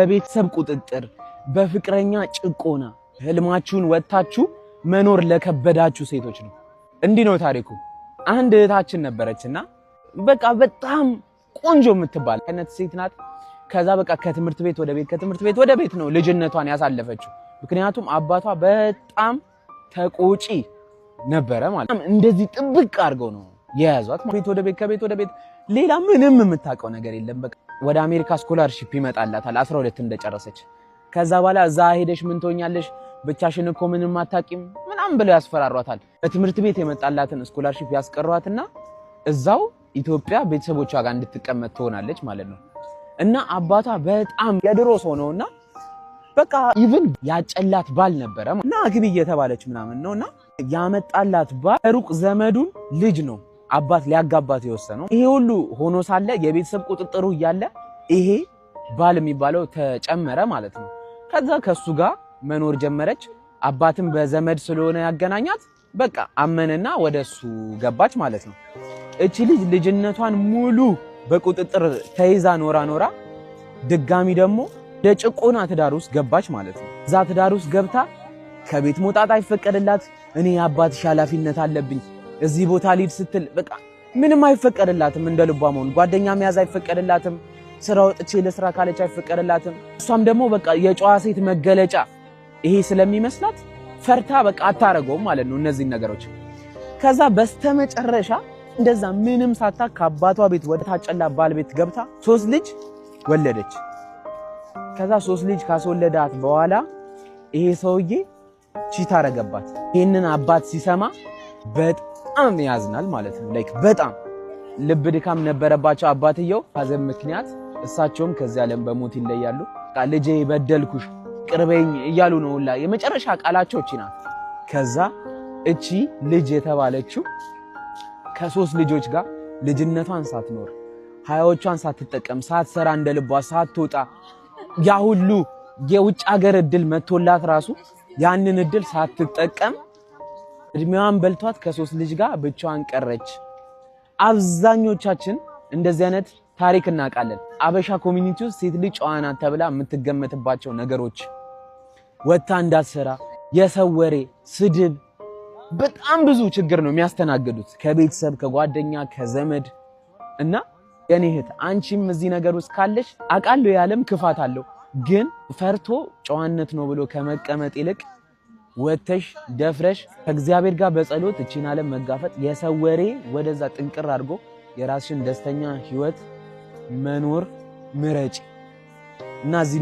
በቤተሰብ ቁጥጥር በፍቅረኛ ጭቆና ህልማችሁን ወጣችሁ መኖር ለከበዳችሁ ሴቶች ነው። እንዲህ ነው ታሪኩ። አንድ እህታችን ነበረችና በቃ በጣም ቆንጆ የምትባል አይነት ሴት ናት። ከዛ በቃ ከትምህርት ቤት ወደ ቤት ነው ልጅነቷን ያሳለፈችው። ምክንያቱም አባቷ በጣም ተቆጪ ነበረ ማለት ነው። እንደዚህ ጥብቅ አድርገው ነው የያዟት። ከቤት ወደ ቤት ሌላ ምንም የምታውቀው ነገር የለም። በቃ ወደ አሜሪካ ስኮላርሺፕ ይመጣላታል 12 እንደጨረሰች። ከዛ በኋላ እዛ ሄደሽ ምን ትሆኛለሽ ብቻሽን እኮ ምንም አታውቂም ምናምን ብለው ያስፈራሯታል። በትምህርት ቤት የመጣላትን ስኮላርሺፕ ያስቀሯትና እዛው ኢትዮጵያ ቤተሰቦቿ ጋር እንድትቀመጥ ትሆናለች ማለት ነው። እና አባቷ በጣም የድሮ ሰው ነውና በቃ ኢቭን ያጨላት ባል ነበረ እና ግቢ እየተባለች ምናምን ነውና ያመጣላት ባል ሩቅ ዘመዱን ልጅ ነው አባት ሊያጋባት የወሰነው። ይሄ ሁሉ ሆኖ ሳለ የቤተሰብ ቁጥጥሩ እያለ ይሄ ባል የሚባለው ተጨመረ ማለት ነው። ከዛ ከሱ ጋር መኖር ጀመረች። አባትም በዘመድ ስለሆነ ያገናኛት በቃ አመነና ወደሱ ገባች ማለት ነው። እቺ ልጅ ልጅነቷን ሙሉ በቁጥጥር ተይዛ ኖራ ድጋሚ ደግሞ ለጭቆና ትዳር ውስጥ ገባች ማለት ነው። እዛ ትዳር ውስጥ ገብታ ከቤት መውጣት አይፈቀድላት። እኔ የአባትሽ ኃላፊነት አለብኝ እዚህ ቦታ ልሂድ ስትል በቃ ምንም አይፈቀድላትም። እንደ ልቧ መሆን ጓደኛ መያዝ አይፈቀድላትም። ስራ ወጥቼ ለስራ ካለች አይፈቀድላትም። እሷም ደግሞ በቃ የጨዋ ሴት መገለጫ ይሄ ስለሚመስላት ፈርታ በቃ አታረገውም ማለት ነው እነዚህ ነገሮች። ከዛ በስተመጨረሻ እንደዛ ምንም ሳታ ከአባቷ ቤት ወደ ታጨላ ባል ቤት ገብታ 3 ልጅ ወለደች። ከዛ 3 ልጅ ካስወለዳት በኋላ ይሄ ሰውዬ ቺታ አረገባት። ይሄንን አባት ሲሰማ በጣም ያዝናል ማለት ነው። በጣም ልብ ድካም ነበረባቸው አባትየው። ሐዘን ምክንያት እሳቸውም ከዚህ ዓለም በሞት ይለያሉ። ልጄ በደልኩሽ ቅርበኝ እያሉ ነው ሁላ የመጨረሻ ቃላቸው እቺ ናት። ከዛ እቺ ልጅ የተባለችው ከ3 ልጆች ጋር ልጅነቷን ሳትኖር ሃያዎቿን ሳትጠቀም ሳትሰራ እንደልቧ ሳትወጣ ያ ሁሉ የውጭ ሀገር እድል መጥቶላት ራሱ ያንን እድል ሳትጠቀም እድሜዋን በልቷት ከ3 ልጅ ጋር ብቻዋን ቀረች። አብዛኞቻችን እንደዚህ አይነት ታሪክ እናውቃለን። አበሻ ኮሚኒቲ ውስጥ ሴት ልጅ ጨዋ ናት ተብላ የምትገመትባቸው ነገሮች ወጣ እንዳትሰራ፣ የሰው ወሬ፣ ስድብ፣ በጣም ብዙ ችግር ነው የሚያስተናግዱት ከቤተሰብ ከጓደኛ ከዘመድ። እና የኔ እህት አንቺም እዚህ ነገር ውስጥ ካለሽ አውቃለሁ የዓለም ክፋት አለው፣ ግን ፈርቶ ጨዋነት ነው ብሎ ከመቀመጥ ይልቅ ወተሽ ደፍረሽ ከእግዚአብሔር ጋር በጸሎት እቺን ዓለም መጋፈጥ የሰው ወሬ ወደዛ ጥንቅር አድርጎ የራስሽን ደስተኛ ህይወት መኖር ምረጪ እና እዚህ